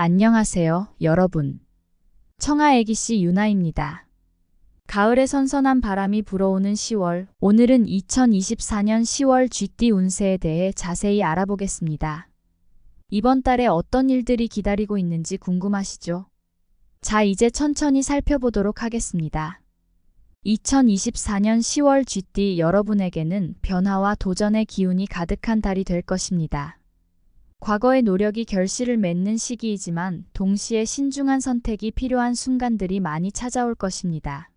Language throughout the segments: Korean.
안녕하세요, 여러분. 청아애기씨 유나입니다. 가을의 선선한 바람이 불어오는 10월, 오늘은 2024년 10월 쥐띠 운세에 대해 자세히 알아보겠습니다. 이번 달에 어떤 일들이 기다리고 있는지 궁금하시죠? 자, 이제 천천히 살펴보도록 하겠습니다. 2024년 10월 쥐띠 여러분에게는 변화와 도전의 기운이 가득한 달이 될 것입니다. 과거의 노력이 결실을 맺는 시기이지만 동시에 신중한 선택이 필요한 순간들이 많이 찾아올 것입니다.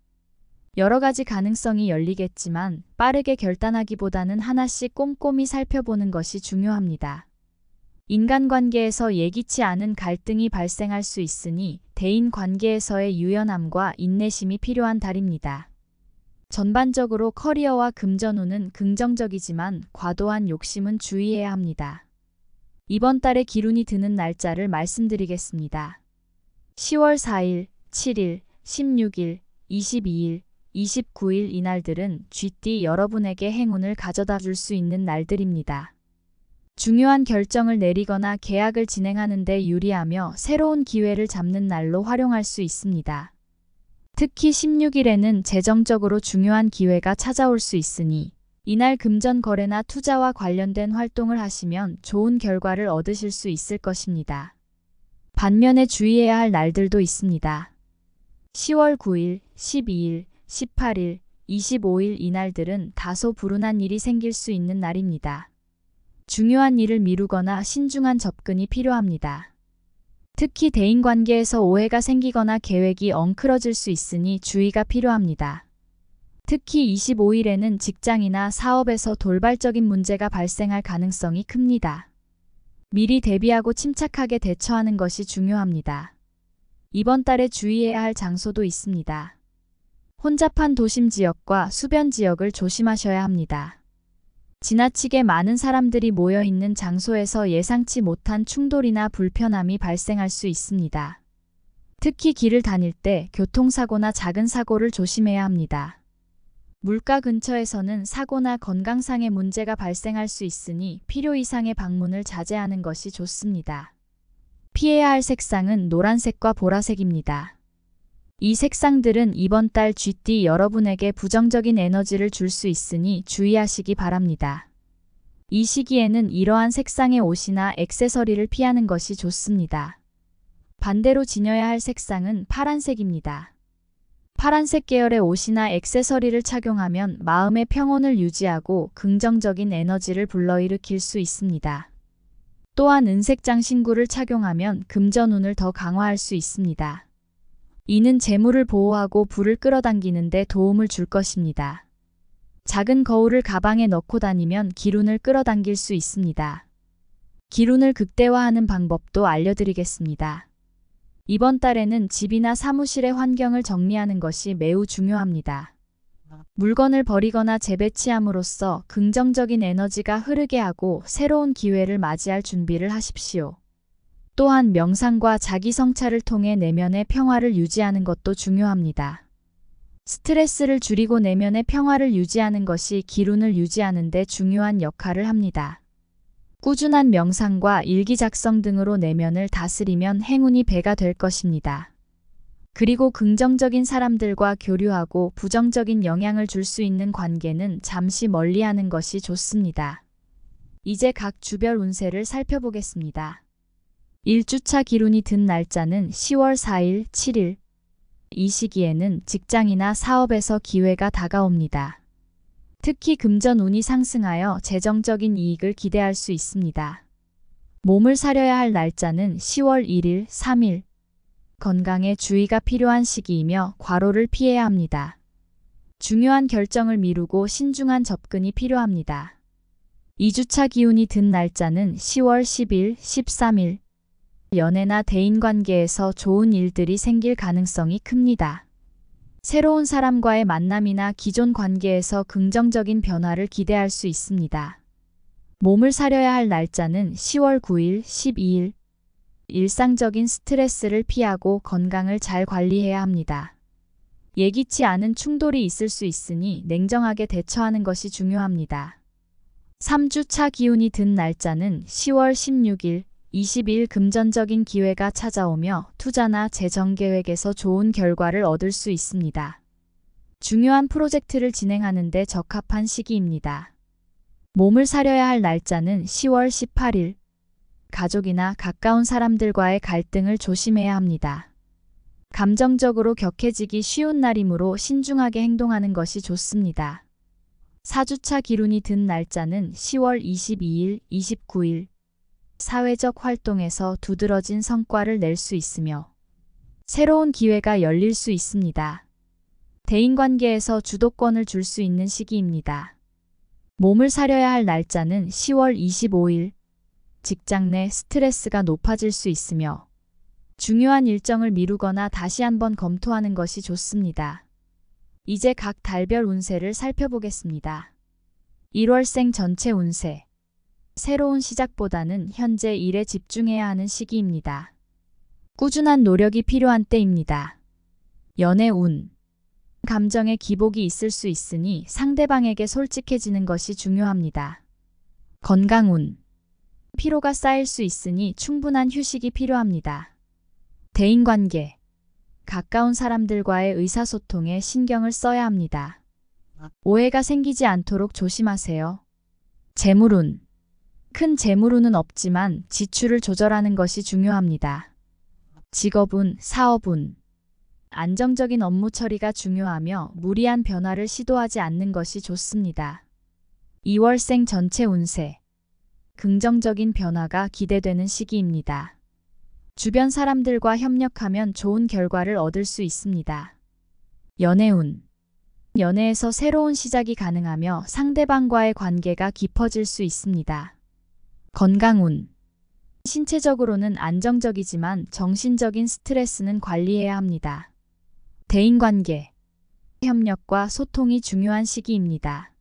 여러 가지 가능성이 열리겠지만 빠르게 결단하기보다는 하나씩 꼼꼼히 살펴보는 것이 중요합니다. 인간관계에서 예기치 않은 갈등이 발생할 수 있으니 대인 관계에서의 유연함과 인내심이 필요한 달입니다. 전반적으로 커리어와 금전운은 긍정적이지만 과도한 욕심은 주의해야 합니다. 이번 달에 기운이 드는 날짜를 말씀드리겠습니다. 10월 4일, 7일, 16일, 22일, 29일 이날들은 쥐띠 여러분에게 행운을 가져다 줄 수 있는 날들입니다. 중요한 결정을 내리거나 계약을 진행하는 데 유리하며 새로운 기회를 잡는 날로 활용할 수 있습니다. 특히 16일에는 재정적으로 중요한 기회가 찾아올 수 있으니 이날 금전 거래나 투자와 관련된 활동을 하시면 좋은 결과를 얻으실 수 있을 것입니다. 반면에 주의해야 할 날들도 있습니다. 10월 9일, 12일, 18일, 25일 이날들은 다소 불운한 일이 생길 수 있는 날입니다. 중요한 일을 미루거나 신중한 접근이 필요합니다. 특히 대인관계에서 오해가 생기거나 계획이 엉클어질 수 있으니 주의가 필요합니다. 특히 25일에는 직장이나 사업에서 돌발적인 문제가 발생할 가능성이 큽니다. 미리 대비하고 침착하게 대처하는 것이 중요합니다. 이번 달에 주의해야 할 장소도 있습니다. 혼잡한 도심 지역과 수변 지역을 조심하셔야 합니다. 지나치게 많은 사람들이 모여 있는 장소에서 예상치 못한 충돌이나 불편함이 발생할 수 있습니다. 특히 길을 다닐 때 교통사고나 작은 사고를 조심해야 합니다. 물가 근처에서는 사고나 건강상의 문제가 발생할 수 있으니 필요 이상의 방문을 자제하는 것이 좋습니다. 피해야 할 색상은 노란색과 보라색입니다. 이 색상들은 이번 달 쥐띠 여러분에게 부정적인 에너지를 줄 수 있으니 주의하시기 바랍니다. 이 시기에는 이러한 색상의 옷이나 액세서리를 피하는 것이 좋습니다. 반대로 지녀야 할 색상은 파란색입니다. 파란색 계열의 옷이나 액세서리를 착용하면 마음의 평온을 유지하고 긍정적인 에너지를 불러일으킬 수 있습니다. 또한 은색 장신구를 착용하면 금전운을 더 강화할 수 있습니다. 이는 재물을 보호하고 불을 끌어당기는 데 도움을 줄 것입니다. 작은 거울을 가방에 넣고 다니면 기운을 끌어당길 수 있습니다. 기운을 극대화하는 방법도 알려드리겠습니다. 이번 달에는 집이나 사무실의 환경을 정리하는 것이 매우 중요합니다. 물건을 버리거나 재배치함으로써 긍정적인 에너지가 흐르게 하고 새로운 기회를 맞이할 준비를 하십시오. 또한 명상과 자기 성찰을 통해 내면의 평화를 유지하는 것도 중요합니다. 스트레스를 줄이고 내면의 평화를 유지하는 것이 기운을 유지하는 데 중요한 역할을 합니다. 꾸준한 명상과 일기 작성 등으로 내면을 다스리면 행운이 배가 될 것입니다. 그리고 긍정적인 사람들과 교류하고 부정적인 영향을 줄 수 있는 관계는 잠시 멀리하는 것이 좋습니다. 이제 각 주별 운세를 살펴보겠습니다. 1주차 기운이 든 날짜는 10월 4일, 7일. 이 시기에는 직장이나 사업에서 기회가 다가옵니다. 특히 금전운이 상승하여 재정적인 이익을 기대할 수 있습니다. 몸을 사려야 할 날짜는 10월 1일, 3일. 건강에 주의가 필요한 시기이며 과로를 피해야 합니다. 중요한 결정을 미루고 신중한 접근이 필요합니다. 2주차 기운이 든 날짜는 10월 10일, 13일. 연애나 대인관계에서 좋은 일들이 생길 가능성이 큽니다. 새로운 사람과의 만남이나 기존 관계에서 긍정적인 변화를 기대할 수 있습니다. 몸을 사려야 할 날짜는 10월 9일, 12일. 일상적인 스트레스를 피하고 건강을 잘 관리해야 합니다. 예기치 않은 충돌이 있을 수 있으니 냉정하게 대처하는 것이 중요합니다. 3주차 기운이 든 날짜는 10월 16일, 20일 금전적인 기회가 찾아오며 투자나 재정 계획에서 좋은 결과를 얻을 수 있습니다. 중요한 프로젝트를 진행하는 데 적합한 시기입니다. 몸을 사려야 할 날짜는 10월 18일. 가족이나 가까운 사람들과의 갈등을 조심해야 합니다. 감정적으로 격해지기 쉬운 날이므로 신중하게 행동하는 것이 좋습니다. 사주차 기운이 든 날짜는 10월 22일, 29일. 사회적 활동에서 두드러진 성과를 낼 수 있으며 새로운 기회가 열릴 수 있습니다. 대인관계에서 주도권을 줄 수 있는 시기입니다. 몸을 사려야 할 날짜는 10월 25일. 직장 내 스트레스가 높아질 수 있으며 중요한 일정을 미루거나 다시 한번 검토하는 것이 좋습니다. 이제 각 달별 운세를 살펴보겠습니다. 1월생 전체 운세. 새로운 시작보다는 현재 일에 집중해야 하는 시기입니다. 꾸준한 노력이 필요한 때입니다. 연애 운. 감정의 기복이 있을 수 있으니 상대방에게 솔직해지는 것이 중요합니다. 건강 운. 피로가 쌓일 수 있으니 충분한 휴식이 필요합니다. 대인관계. 가까운 사람들과의 의사소통에 신경을 써야 합니다. 오해가 생기지 않도록 조심하세요. 재물운. 큰 재물운은 없지만 지출을 조절하는 것이 중요합니다. 직업운, 사업운. 안정적인 업무 처리가 중요하며 무리한 변화를 시도하지 않는 것이 좋습니다. 2월생 전체 운세. 긍정적인 변화가 기대되는 시기입니다. 주변 사람들과 협력하면 좋은 결과를 얻을 수 있습니다. 연애운. 연애에서 새로운 시작이 가능하며 상대방과의 관계가 깊어질 수 있습니다. 건강운. 신체적으로는 안정적이지만 정신적인 스트레스는 관리해야 합니다. 대인관계. 협력과 소통이 중요한 시기입니다.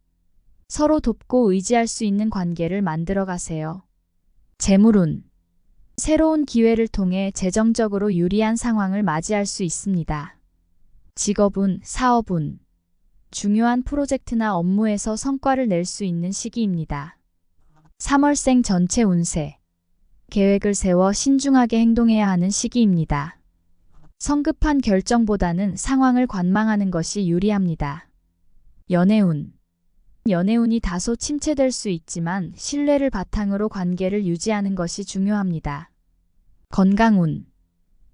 서로 돕고 의지할 수 있는 관계를 만들어 가세요. 재물운. 새로운 기회를 통해 재정적으로 유리한 상황을 맞이할 수 있습니다. 직업운, 사업운. 중요한 프로젝트나 업무에서 성과를 낼 수 있는 시기입니다. 3월생 전체 운세. 계획을 세워 신중하게 행동해야 하는 시기입니다. 성급한 결정보다는 상황을 관망하는 것이 유리합니다. 연애운. 연애운이 다소 침체될 수 있지만 신뢰를 바탕으로 관계를 유지하는 것이 중요합니다. 건강운.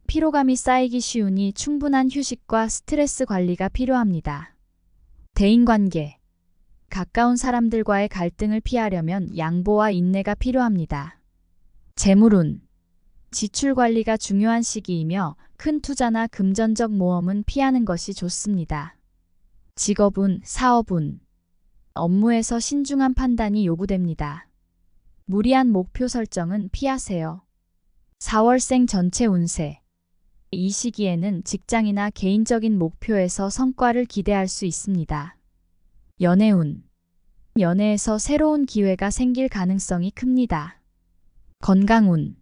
피로감이 쌓이기 쉬우니 충분한 휴식과 스트레스 관리가 필요합니다. 대인관계. 가까운 사람들과의 갈등을 피하려면 양보와 인내가 필요합니다. 재물운. 지출 관리가 중요한 시기이며 큰 투자나 금전적 모험은 피하는 것이 좋습니다. 직업운, 사업운. 업무에서 신중한 판단이 요구됩니다. 무리한 목표 설정은 피하세요. 4월생 전체 운세. 이 시기에는 직장이나 개인적인 목표에서 성과를 기대할 수 있습니다. 연애운. 연애에서 새로운 기회가 생길 가능성이 큽니다. 건강운.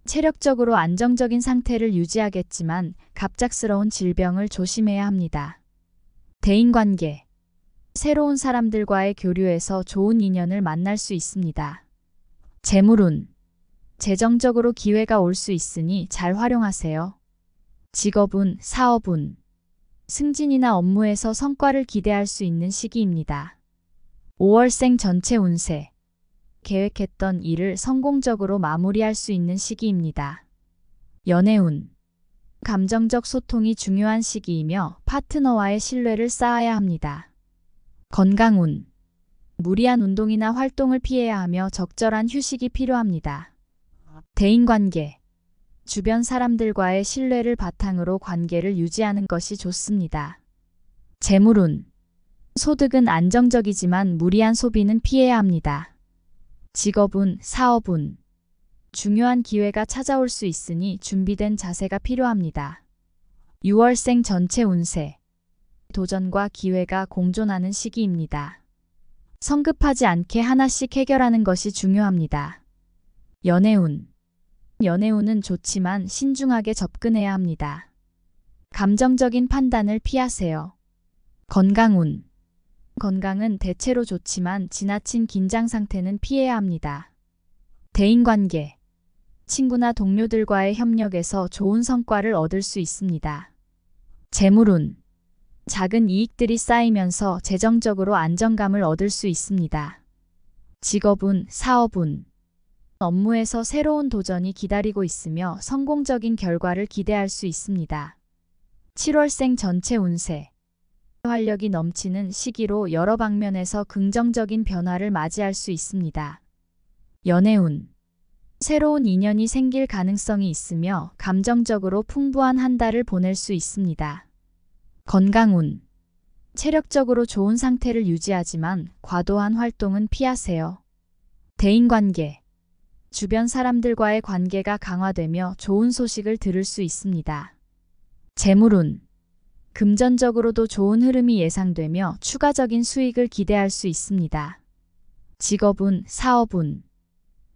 체력적으로 안정적인 상태를 유지하겠지만 갑작스러운 질병을 조심해야 합니다. 대인관계. 새로운 사람들과의 교류에서 좋은 인연을 만날 수 있습니다. 재물운. 재정적으로 기회가 올 수 있으니 잘 활용하세요. 직업운, 사업운. 승진이나 업무에서 성과를 기대할 수 있는 시기입니다. 5월생 전체 운세. 계획했던 일을 성공적으로 마무리할 수 있는 시기입니다. 연애운. 감정적 소통이 중요한 시기이며 파트너와의 신뢰를 쌓아야 합니다. 건강운. 무리한 운동이나 활동을 피해야 하며 적절한 휴식이 필요합니다. 대인관계. 주변 사람들과의 신뢰를 바탕으로 관계를 유지하는 것이 좋습니다. 재물운. 소득은 안정적이지만 무리한 소비는 피해야 합니다. 직업운, 사업운. 중요한 기회가 찾아올 수 있으니 준비된 자세가 필요합니다. 6월생 전체 운세. 도전과 기회가 공존하는 시기입니다. 성급하지 않게 하나씩 해결하는 것이 중요합니다. 연애운. 연애운은 좋지만 신중하게 접근해야 합니다. 감정적인 판단을 피하세요. 건강운. 건강은 대체로 좋지만 지나친 긴장 상태는 피해야 합니다. 대인관계. 친구나 동료들과의 협력에서 좋은 성과를 얻을 수 있습니다. 재물운. 작은 이익들이 쌓이면서 재정적으로 안정감을 얻을 수 있습니다. 직업운, 사업운. 업무에서 새로운 도전이 기다리고 있으며 성공적인 결과를 기대할 수 있습니다. 7월생 전체 운세. 활력이 넘치는 시기로 여러 방면에서 긍정적인 변화를 맞이할 수 있습니다. 연애운. 새로운 인연이 생길 가능성이 있으며 감정적으로 풍부한 한 달을 보낼 수 있습니다. 건강운. 체력적으로 좋은 상태를 유지하지만 과도한 활동은 피하세요. 대인관계. 주변 사람들과의 관계가 강화되며 좋은 소식을 들을 수 있습니다. 재물운. 금전적으로도 좋은 흐름이 예상되며 추가적인 수익을 기대할 수 있습니다. 직업운, 사업운.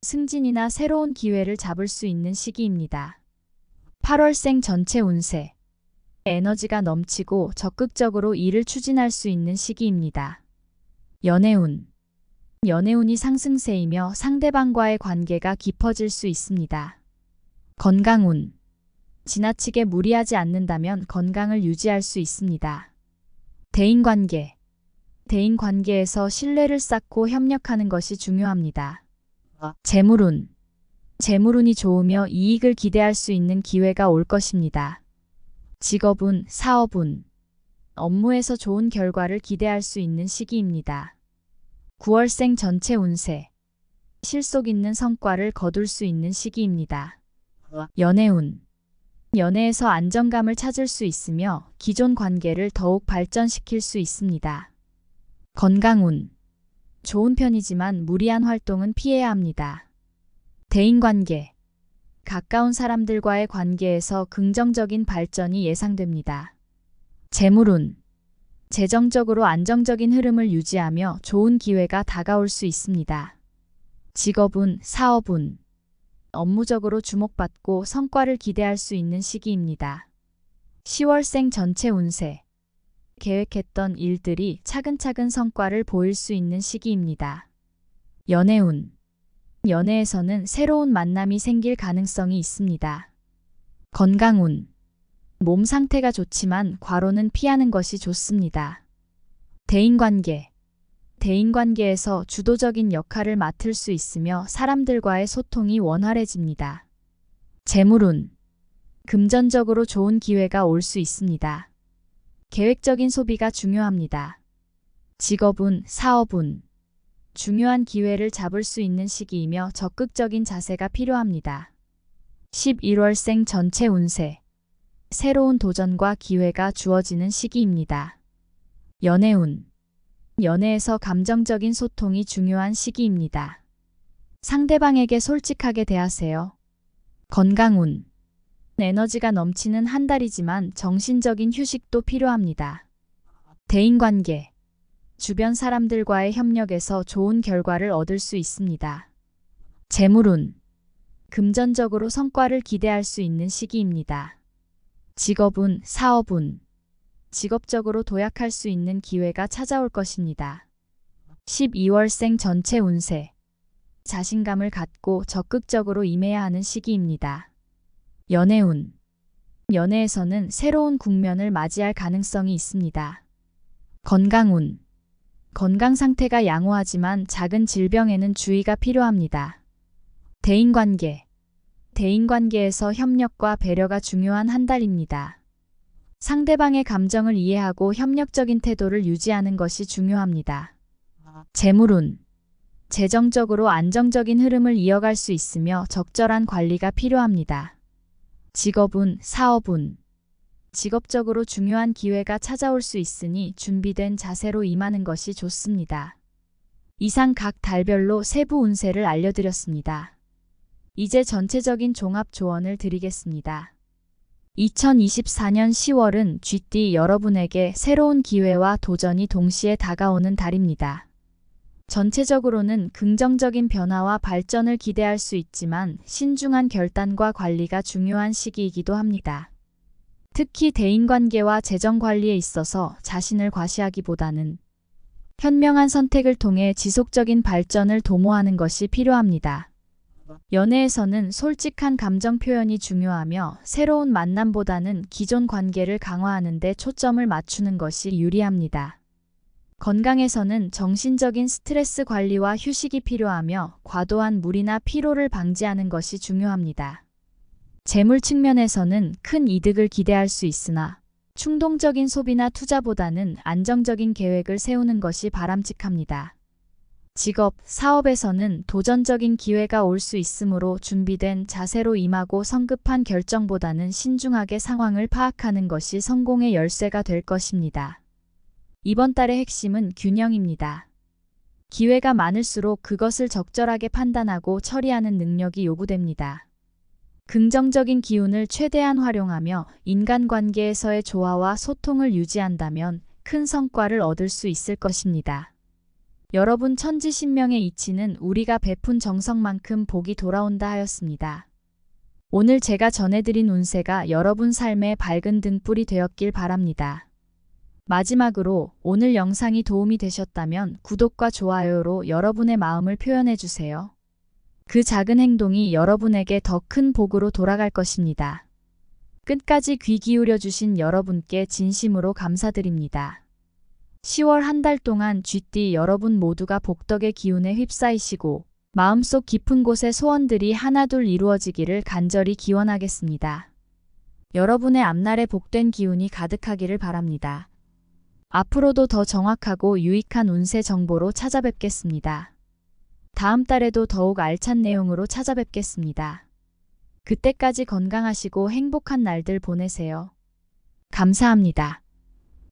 승진이나 새로운 기회를 잡을 수 있는 시기입니다. 8월생 전체 운세. 에너지가 넘치고 적극적으로 일을 추진할 수 있는 시기입니다. 연애운. 연애운이 상승세이며 상대방과의 관계가 깊어질 수 있습니다. 건강운. 지나치게 무리하지 않는다면 건강을 유지할 수 있습니다. 대인관계. 대인관계에서 신뢰를 쌓고 협력하는 것이 중요합니다. 재물운. 재물운이 좋으며 이익을 기대할 수 있는 기회가 올 것입니다. 직업운, 사업운. 업무에서 좋은 결과를 기대할 수 있는 시기입니다. 9월생 전체 운세. 실속 있는 성과를 거둘 수 있는 시기입니다. 연애운. 연애에서 안정감을 찾을 수 있으며 기존 관계를 더욱 발전시킬 수 있습니다. 건강운. 좋은 편이지만 무리한 활동은 피해야 합니다. 대인관계. 가까운 사람들과의 관계에서 긍정적인 발전이 예상됩니다. 재물운. 재정적으로 안정적인 흐름을 유지하며 좋은 기회가 다가올 수 있습니다. 직업운, 사업운. 업무적으로 주목받고 성과를 기대할 수 있는 시기입니다. 10월생 전체 운세. 계획했던 일들이 차근차근 성과를 보일 수 있는 시기입니다. 연애운. 연애에서는 새로운 만남이 생길 가능성이 있습니다. 건강운. 몸 상태가 좋지만 과로는 피하는 것이 좋습니다. 대인관계. 대인관계에서 주도적인 역할을 맡을 수 있으며 사람들과의 소통이 원활해집니다. 재물운. 금전적으로 좋은 기회가 올 수 있습니다. 계획적인 소비가 중요합니다. 직업운, 사업운. 중요한 기회를 잡을 수 있는 시기이며 적극적인 자세가 필요합니다. 11월생 전체 운세. 새로운 도전과 기회가 주어지는 시기입니다. 연애운. 연애에서 감정적인 소통이 중요한 시기입니다. 상대방에게 솔직하게 대하세요. 건강운. 에너지가 넘치는 한 달이지만 정신적인 휴식도 필요합니다. 대인관계. 주변 사람들과의 협력에서 좋은 결과를 얻을 수 있습니다. 재물운. 금전적으로 성과를 기대할 수 있는 시기입니다. 직업운, 사업운. 직업적으로 도약할 수 있는 기회가 찾아올 것입니다. 12월생 전체 운세. 자신감을 갖고 적극적으로 임해야 하는 시기입니다. 연애운. 연애에서는 새로운 국면을 맞이할 가능성이 있습니다. 건강운. 건강 상태가 양호하지만 작은 질병에는 주의가 필요합니다. 대인관계. 대인관계에서 협력과 배려가 중요한 한 달입니다. 상대방의 감정을 이해하고 협력적인 태도를 유지하는 것이 중요합니다. 재물운. 재정적으로 안정적인 흐름을 이어갈 수 있으며 적절한 관리가 필요합니다. 직업운, 사업운. 직업적으로 중요한 기회가 찾아올 수 있으니 준비된 자세로 임하는 것이 좋습니다. 이상 각 달별로 세부 운세를 알려드렸습니다. 이제 전체적인 종합 조언을 드리겠습니다. 2024년 10월은 쥐띠 여러분에게 새로운 기회와 도전이 동시에 다가오는 달입니다. 전체적으로는 긍정적인 변화와 발전을 기대할 수 있지만 신중한 결단과 관리가 중요한 시기이기도 합니다. 특히 대인관계와 재정관리에 있어서 자신을 과시하기보다는 현명한 선택을 통해 지속적인 발전을 도모하는 것이 필요합니다. 연애에서는 솔직한 감정 표현이 중요하며 새로운 만남보다는 기존 관계를 강화하는 데 초점을 맞추는 것이 유리합니다. 건강에서는 정신적인 스트레스 관리와 휴식이 필요하며 과도한 무리나 피로를 방지하는 것이 중요합니다. 재물 측면에서는 큰 이득을 기대할 수 있으나 충동적인 소비나 투자보다는 안정적인 계획을 세우는 것이 바람직합니다. 직업, 사업에서는 도전적인 기회가 올 수 있으므로 준비된 자세로 임하고 성급한 결정보다는 신중하게 상황을 파악하는 것이 성공의 열쇠가 될 것입니다. 이번 달의 핵심은 균형입니다. 기회가 많을수록 그것을 적절하게 판단하고 처리하는 능력이 요구됩니다. 긍정적인 기운을 최대한 활용하며 인간관계에서의 조화와 소통을 유지한다면 큰 성과를 얻을 수 있을 것입니다. 여러분 천지신명의 이치는 우리가 베푼 정성만큼 복이 돌아온다 하였습니다. 오늘 제가 전해드린 운세가 여러분 삶의 밝은 등불이 되었길 바랍니다. 마지막으로 오늘 영상이 도움이 되셨다면 구독과 좋아요로 여러분의 마음을 표현해주세요. 그 작은 행동이 여러분에게 더 큰 복으로 돌아갈 것입니다. 끝까지 귀 기울여 주신 여러분께 진심으로 감사드립니다. 10월 한 달 동안 쥐띠 여러분 모두가 복덕의 기운에 휩싸이시고 마음속 깊은 곳의 소원들이 하나둘 이루어지기를 간절히 기원하겠습니다. 여러분의 앞날에 복된 기운이 가득하기를 바랍니다. 앞으로도 더 정확하고 유익한 운세 정보로 찾아뵙겠습니다. 다음 달에도 더욱 알찬 내용으로 찾아뵙겠습니다. 그때까지 건강하시고 행복한 날들 보내세요. 감사합니다.